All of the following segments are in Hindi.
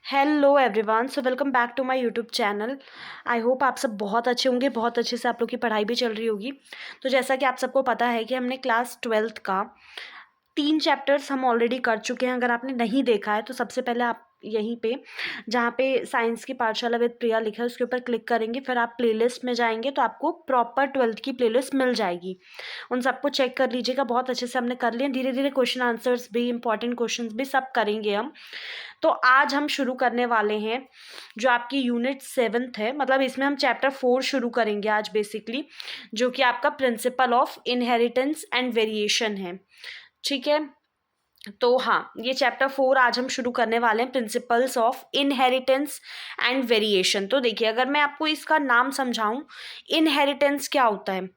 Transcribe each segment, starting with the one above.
Hello everyone, so welcome back to my YouTube channel. I hope आप सब बहुत अच्छे होंगे, बहुत अच्छे से आप लोग की पढ़ाई भी चल रही होगी। तो जैसा कि आप सबको पता है कि हमने क्लास 12th का 3 चैप्टर्स हम ऑलरेडी कर चुके हैं। अगर आपने नहीं देखा है तो सबसे पहले आप यहीं पे जहाँ पे साइंस की पाठशाला विद प्रिया लिखा है उसके ऊपर क्लिक करेंगे, फिर आप प्लेलिस्ट में जाएंगे तो आपको प्रॉपर 12th की प्लेलिस्ट मिल जाएगी। उन सबको चेक कर लीजिएगा, बहुत अच्छे से हमने कर लिया। धीरे धीरे क्वेश्चन आंसर्स भी, इंपॉर्टेंट क्वेश्चंस भी सब करेंगे हम। तो आज हम शुरू करने वाले हैं जो आपकी यूनिट 7th है, मतलब इसमें हम चैप्टर 4 शुरू करेंगे आज बेसिकली, जो कि आपका principle of inheritance and variation है। ठीक है, तो हाँ, ये चैप्टर 4 आज हम शुरू करने वाले हैं, principles of inheritance and variation. तो देखिए, अगर मैं आपको इसका नाम समझाऊं, इनहेरिटेंस क्या होता है?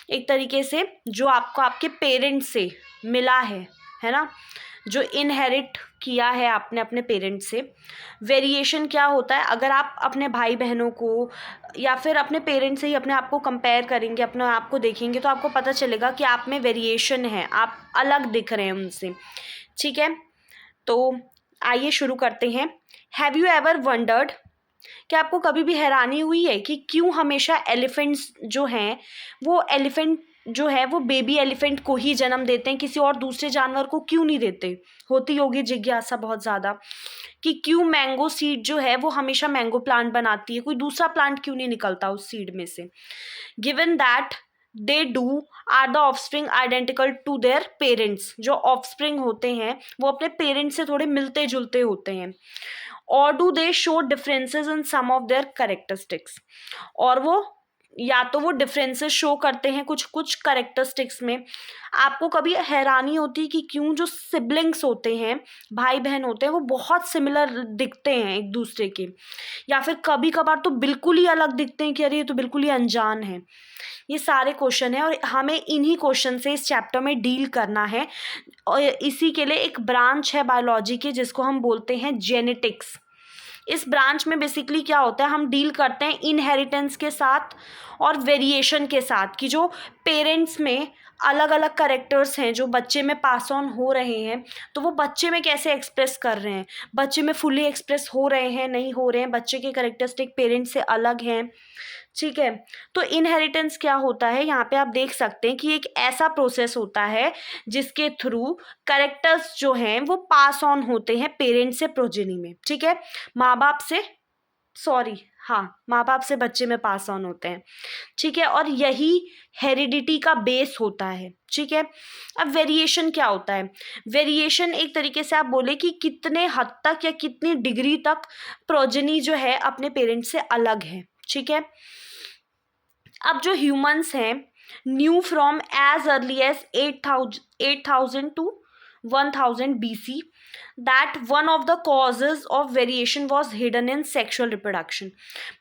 एक तरीके से जो आपको आपके पेरेंट्स से मिला है ना, जो इनहेरिट किया है आपने अपने पेरेंट्स से। वेरिएशन क्या होता है? अगर आप अपने भाई बहनों को या फिर अपने पेरेंट्स से ही अपने आप को कंपेयर करेंगे, अपने आप को देखेंगे, तो आपको पता चलेगा कि आप में वेरिएशन है, आप अलग दिख रहे हैं उनसे। ठीक है, तो आइए शुरू करते हैं। हैव यू एवर वंडर्ड, क्या आपको कभी भी हैरानी हुई है कि क्यों हमेशा एलिफेंट्स जो हैं वो एलिफेंट जो है वो बेबी एलिफेंट को ही जन्म देते हैं, किसी और दूसरे जानवर को क्यों नहीं देते? होती होगी जिज्ञासा बहुत ज़्यादा कि क्यों मैंगो सीड जो है वो हमेशा मैंगो प्लांट बनाती है, कोई दूसरा प्लांट क्यों नहीं निकलता उस सीड में से। Given that they do are the offspring identical to their parents, जो ऑफस्प्रिंग होते हैं वो अपने पेरेंट्स से थोड़े मिलते जुलते होते हैं। और do they show differences in some of their characteristics, और वो या तो वो डिफरेंसेस शो करते हैं कुछ कुछ कैरेक्टरिस्टिक्स में। आपको कभी हैरानी होती कि क्यों जो सिबलिंग्स होते हैं, भाई बहन होते हैं, वो बहुत सिमिलर दिखते हैं एक दूसरे के, या फिर कभी कभार तो बिल्कुल ही अलग दिखते हैं कि अरे ये तो बिल्कुल ही अनजान है। ये सारे क्वेश्चन है और हमें इन्हीं क्वेश्चन से इस चैप्टर में डील करना है। और इसी के लिए एक ब्रांच है बायोलॉजी की जिसको हम बोलते हैं जेनेटिक्स। इस ब्रांच में बेसिकली क्या होता है, हम डील करते हैं इनहेरिटेंस के साथ और वेरिएशन के साथ, कि जो पेरेंट्स में अलग अलग करेक्टर्स हैं जो बच्चे में पास ऑन हो रहे हैं, तो वो बच्चे में कैसे एक्सप्रेस कर रहे हैं, बच्चे में फुली एक्सप्रेस हो रहे हैं, नहीं हो रहे हैं, बच्चे के करेक्टरिस्टिक पेरेंट्स से अलग हैं। ठीक है, तो इनहेरिटेंस क्या होता है, यहाँ पे आप देख सकते हैं कि एक ऐसा प्रोसेस होता है जिसके थ्रू करेक्टर्स जो हैं वो पास ऑन होते हैं पेरेंट्स से प्रोजेनी में। ठीक है, माँ बाप से, सॉरी, हाँ, माँ बाप से बच्चे में पास ऑन होते हैं। ठीक है, और यही हेरिडिटी का बेस होता है। ठीक है, अब वेरिएशन क्या होता है? वेरिएशन एक तरीके से आप बोले कि कितने हद तक या कितनी डिग्री तक प्रोजेनी जो है अपने पेरेंट्स से अलग है। ठीक है, अब जो ह्यूमंस हैं knew from as early as 8000 to 1000 BC that one of the causes of variation was hidden in sexual reproduction।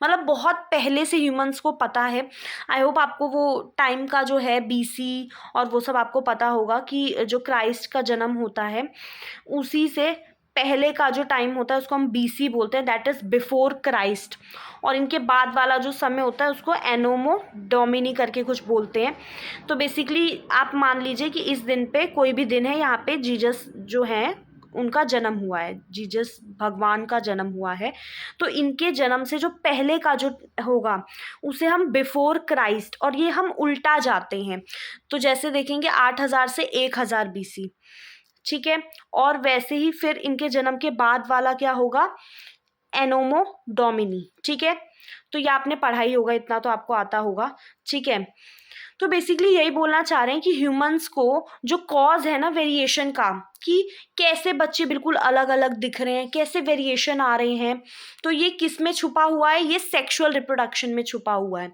मतलब बहुत पहले से ह्यूमंस को पता है। आई होप आपको वो टाइम का जो है BC और वो सब आपको पता होगा कि जो क्राइस्ट का जन्म होता है उसी से पहले का जो टाइम होता है उसको हम BC बोलते हैं, दैट इज़ बिफोर क्राइस्ट। और इनके बाद वाला जो समय होता है उसको एनोमो डोमिनी करके कुछ बोलते हैं। तो बेसिकली आप मान लीजिए कि इस दिन पे, कोई भी दिन है, यहाँ पे जीसस जो हैं उनका जन्म हुआ है, जीसस भगवान का जन्म हुआ है। तो इनके जन्म से जो पहले का जो होगा उसे हम बिफोर क्राइस्ट, और ये हम उल्टा जाते हैं तो जैसे देखेंगे 8000 से 1000 BC। ठीक है, और वैसे ही फिर इनके जन्म के बाद वाला क्या होगा, एनोमो डोमिनी। ठीक है, तो ये आपने पढ़ाई होगा, इतना तो आपको आता होगा। ठीक है, तो बेसिकली यही बोलना चाह रहे हैं कि ह्यूमंस को जो कॉज है ना वेरिएशन का, कि कैसे बच्चे बिल्कुल अलग अलग दिख रहे हैं, कैसे वेरिएशन आ रहे हैं, तो ये किस में छुपा हुआ है? ये सेक्सुअल रिप्रोडक्शन में छुपा हुआ है।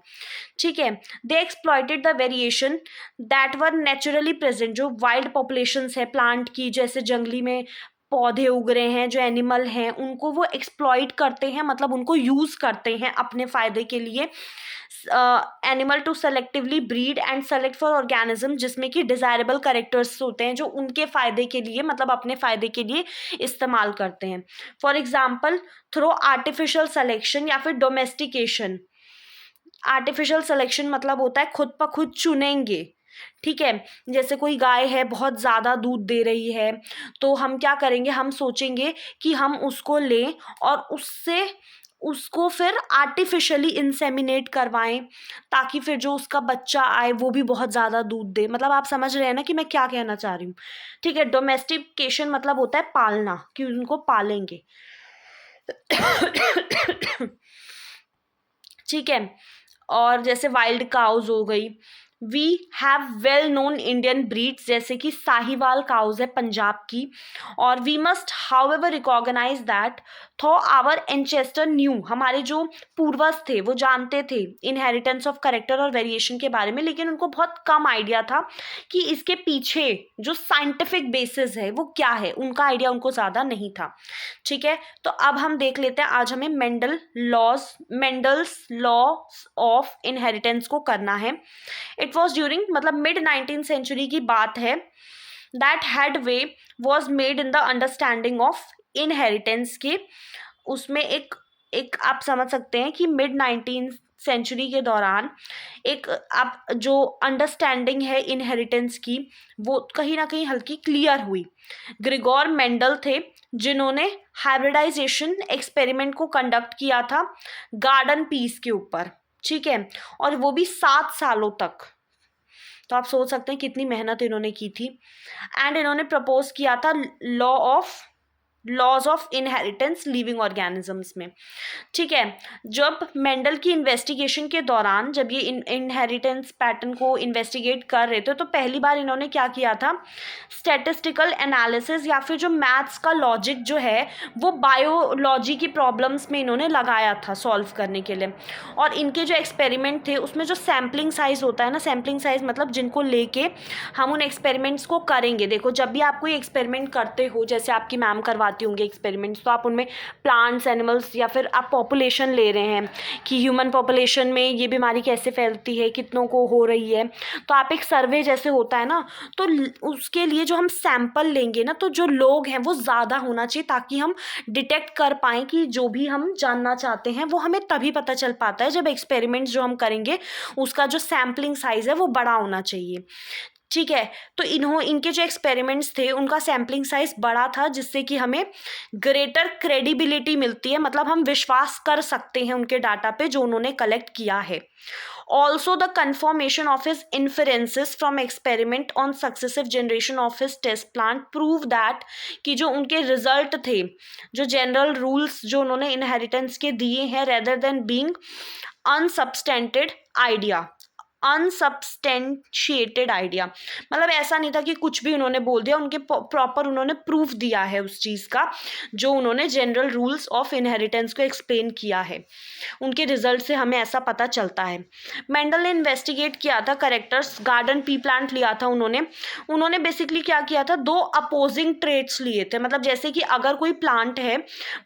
ठीक है, they exploited the variation that were naturally present, जो वाइल्ड पॉपुलेशंस है प्लांट की, जैसे जंगली में पौधे उग रहे हैं, जो एनिमल हैं उनको वो एक्सप्लॉइट करते हैं, मतलब उनको यूज़ करते हैं अपने फ़ायदे के लिए। Animal to selectively breed and select for organism, जिसमें कि डिज़ायरेबल करेक्टर्स होते हैं जो उनके फ़ायदे के लिए, मतलब अपने फ़ायदे के लिए इस्तेमाल करते हैं। For example through artificial selection या फिर डोमेस्टिकेशन। आर्टिफिशियल सिलेक्शन मतलब होता है खुद ब खुद चुनेंगे, ठीक है, जैसे कोई गाय है बहुत ज़्यादा दूध दे रही है, तो हम क्या करेंगे, हम सोचेंगे कि हम उसको लें और उसको फिर आर्टिफिशियली इंसेमिनेट करवाएं, ताकि फिर जो उसका बच्चा आए वो भी बहुत ज़्यादा दूध दे। मतलब आप समझ रहे हैं ना कि मैं क्या कहना चाह रही हूँ। ठीक है, डोमेस्टिकेशन मतलब होता है पालना, कि उनको पालेंगे। ठीक है, और जैसे वाइल्ड काउज हो गई, we have well known Indian breeds, जैसे कि साहिवाल काउज है पंजाब की, और we must how recognise that though our ancestor knew, हमारे जो पूर्वज थे वो जानते थे इनहेरिटेंस ऑफ करेक्टर और वेरिएशन के बारे में, लेकिन उनको बहुत कम आइडिया था कि इसके पीछे जो साइंटिफिक बेसिस है वो क्या है, उनका आइडिया उनको ज़्यादा नहीं था। ठीक है, तो अब हम देख लेते हैं, आज हमें मेंडल्स लॉज ऑफ इनहेरिटेंस को करना है। इट वॉज ड्यूरिंग मतलब मिड 19th सेंचुरी की बात है, that had way was made in the understanding of inheritance के, उसमें एक एक आप समझ सकते हैं कि मिड 19th सेंचुरी के दौरान एक आप जो अंडरस्टैंडिंग है इनहेरिटेंस की वो कहीं ना कहीं हल्की क्लियर हुई। ग्रिगोर मेंडल थे जिन्होंने हाइब्रिडाइजेशन एक्सपेरिमेंट को कंडक्ट किया था गार्डन पीस के ऊपर। ठीक है, और वो भी 7 सालों तक। तो आप सोच सकते हैं कितनी मेहनत इन्होंने की थी। एंड इन्होंने प्रपोज किया था laws of inheritance living organisms में। ठीक है, जब मेंडल की इन्वेस्टिगेशन के दौरान जब ये इनहेरिटेंस पैटर्न को इन्वेस्टिगेट कर रहे थे, तो पहली बार इन्होंने क्या किया था, स्टैटिस्टिकल एनालिसिस या फिर जो मैथ्स का लॉजिक जो है वो बायोलॉजी की प्रॉब्लम्स में इन्होंने लगाया था सॉल्व करने के लिए। और इनके जो एक्सपेरिमेंट थे उसमें जो सैम्पलिंग साइज होता है ना, सैम्पलिंग साइज मतलब जिनको लेके हम उन एक्सपेरिमेंट्स को करेंगे। देखो, जब भी आप कोई एक्सपेरिमेंट करते हो, जैसे आपकी मैम करवाती होंगे एक्सपेरिमेंट्स, तो आप उनमें प्लांट्स, एनिमल्स या फिर आप पॉपुलेशन ले रहे हैं कि ह्यूमन पॉपुलेशन में ये बीमारी कैसे फैलती है, कितनों को हो रही है, तो आप एक सर्वे जैसे होता है ना, तो उसके लिए जो हम सैंपल लेंगे ना, तो जो लोग हैं वो ज़्यादा होना चाहिए, ताकि हम डिटेक्ट कर पाएँ कि जो भी हम जानना चाहते हैं वो हमें तभी पता चल पाता है जब एक्सपेरिमेंट्स जो हम करेंगे उसका जो सैम्पलिंग साइज़ है वो बड़ा होना चाहिए। ठीक है, तो इनके जो एक्सपेरिमेंट्स थे उनका सैम्पलिंग साइज बड़ा था, जिससे कि हमें ग्रेटर क्रेडिबिलिटी मिलती है, मतलब हम विश्वास कर सकते हैं उनके डाटा पे जो उन्होंने कलेक्ट किया है। Also the confirmation of his inferences from experiment on successive generation of his test plant prove that कि जो उनके रिजल्ट थे, जो जनरल रूल्स जो उन्होंने इनहेरिटेंस के दिए हैं, rather than being unsubstantiated idea, unsubstantiated idea, मतलब ऐसा नहीं था कि कुछ भी उन्होंने बोल दिया, उनके प्रॉपर उन्होंने प्रूफ दिया है उस चीज़ का जो उन्होंने जनरल रूल्स ऑफ इनहेरिटेंस को एक्सप्लेन किया है। उनके रिजल्ट से हमें ऐसा पता चलता है। मेंडल ने इन्वेस्टिगेट किया था करेक्टर्स, गार्डन पी प्लांट लिया था उन्होंने बेसिकली क्या किया था, 2 अपोजिंग ट्रेट्स लिए थे। मतलब जैसे कि अगर कोई प्लांट है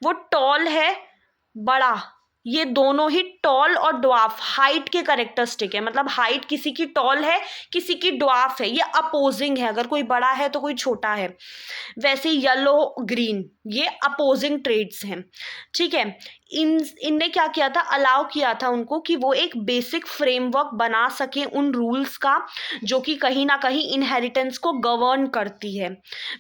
वो टॉल है, बड़ा, ये दोनों ही टॉल और ड्वार्फ हाइट के करेक्टरिस्टिक है, मतलब हाइट किसी की टॉल है किसी की ड्वार्फ है, ये अपोजिंग है, अगर कोई बड़ा है तो कोई छोटा है। वैसे येलो ग्रीन ये अपोजिंग ट्रेड्स हैं। ठीक है, इनने क्या किया था, अलाउ किया था उनको कि वो एक बेसिक फ्रेमवर्क बना सके उन रूल्स का जो कि कहीं ना कहीं इनहेरिटेंस को गवर्न करती है,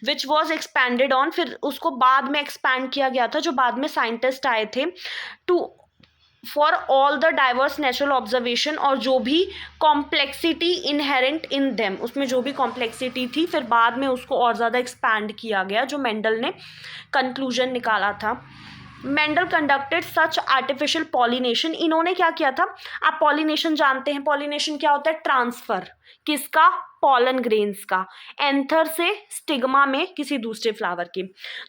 विच वॉज एक्सपैंडेड ऑन, फिर उसको बाद में एक्सपैंड किया गया था जो बाद में साइंटिस्ट आए थे, to for all the diverse natural observation, और जो भी कॉम्प्लेक्सिटी इनहेरेंट इन देम, उसमें जो भी कॉम्प्लेक्सिटी थी फिर बाद में उसको और ज़्यादा एक्सपैंड किया गया, जो मेंडल ने कंक्लूजन निकाला था। मेंडल कंडक्टेड सच आर्टिफिशियल पॉलिनेशन, इन्होंने क्या किया था, आप पॉलिनेशन जानते हैं, पॉलिनेशन क्या होता है, ट्रांसफर, किसका, पॉलन ग्रेन्स का, एंथर से स्टिग्मा में किसी दूसरे फ्लावर की।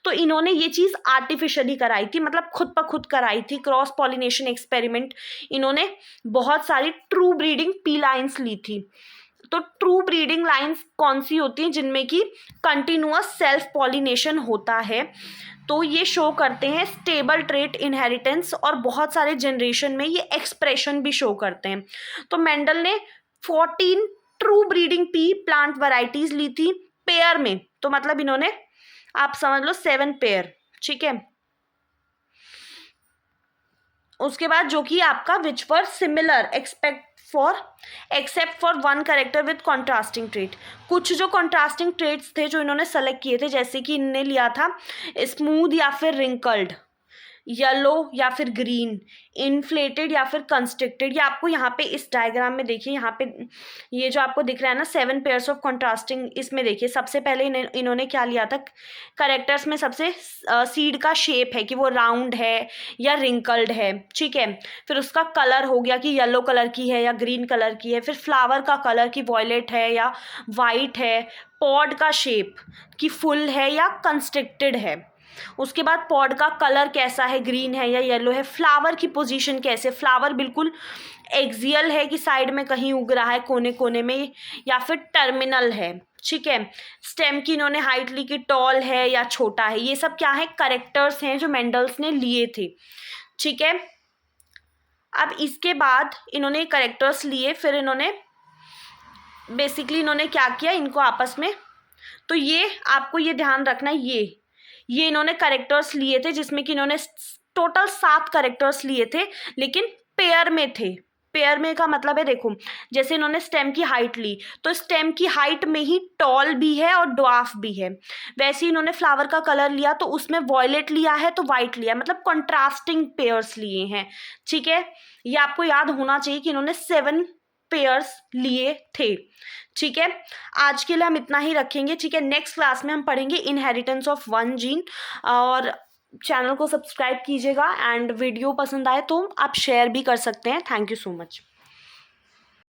तो इन्होंने ये चीज़ आर्टिफिशियली कराई थी, मतलब खुद ब खुद कराई थी, क्रॉस पॉलिनेशन एक्सपेरिमेंट। इन्होंने बहुत सारी ट्रू ब्रीडिंग पी लाइन्स ली थी। तो ट्रू ब्रीडिंग लाइन्स कौन सी होती हैं, जिनमें कि कंटिन्यूअस सेल्फ पॉलिनेशन होता है, तो ये शो करते हैं स्टेबल ट्रेट इनहेरिटेंस, और बहुत सारे जनरेशन में ये एक्सप्रेशन भी शो करते हैं। तो मेंडल ने 14 true breeding pea plant varieties ली थी पेयर में, तो मतलब इन्होंने आप समझ लो 7 पेयर। ठीक है, उसके बाद जो कि आपका which were except for one character with contrasting trait. कुछ जो कॉन्ट्रास्टिंग ट्रेट्स थे जो इन्होंने सेलेक्ट किए थे, जैसे कि इनने लिया था स्मूथ या फिर रिंकल्ड, येलो या फिर ग्रीन, इन्फ्लेटेड या फिर कंस्ट्रिक्टेड। ये आपको यहाँ पे इस डायग्राम में देखिए, यहाँ पे ये जो आपको दिख रहा है ना 7 पेयर्स ऑफ कॉन्ट्रास्टिंग, इसमें देखिए सबसे पहले इन्होंने क्या लिया था करेक्टर्स में, सबसे सीड का शेप है कि वो राउंड है या रिंकल्ड है, ठीक है। फिर उसका कलर हो गया कि येलो कलर की है या ग्रीन कलर की है। फिर फ्लावर का कलर कि वॉयलेट है या वाइट है। पॉड का शेप कि फुल है या कंस्ट्रिक्टेड है। उसके बाद पॉड का कलर कैसा है, ग्रीन है या येलो है। फ्लावर की पोजीशन कैसे, फ्लावर बिल्कुल एक्सियल है कि साइड में कहीं उग रहा है कोने कोने में, या फिर टर्मिनल है, ठीक है। स्टेम की इन्होंने हाइट ली कि टॉल है या छोटा है। ये सब क्या है, करेक्टर्स हैं जो मेंडल्स ने लिए थे, ठीक है। अब इसके बाद इन्होंने करेक्टर्स लिए, फिर इन्होंने बेसिकली इन्होंने क्या किया, इनको आपस में, तो ये आपको ये ध्यान रखना, ये इन्होंने करेक्टर्स लिए थे जिसमें कि इन्होंने टोटल 7 करेक्टर्स लिए थे, लेकिन पेयर में थे। पेयर में का मतलब है, देखो जैसे इन्होंने स्टेम की हाइट ली तो स्टेम की हाइट में ही टॉल भी है और ड्वार्फ भी है। वैसे ही इन्होंने फ्लावर का कलर लिया तो उसमें वॉयलेट लिया है तो वाइट लिया, मतलब कंट्रास्टिंग पेयर्स लिए हैं, ठीक है। ये आपको याद होना चाहिए कि इन्होंने 7 पेयर्स लिए थे, ठीक है। आज के लिए हम इतना ही रखेंगे, ठीक है। नेक्स्ट क्लास में हम पढ़ेंगे इनहेरिटेंस ऑफ वन जीन। और चैनल को सब्सक्राइब कीजिएगा, एंड वीडियो पसंद आए तो आप शेयर भी कर सकते हैं। Thank you so much.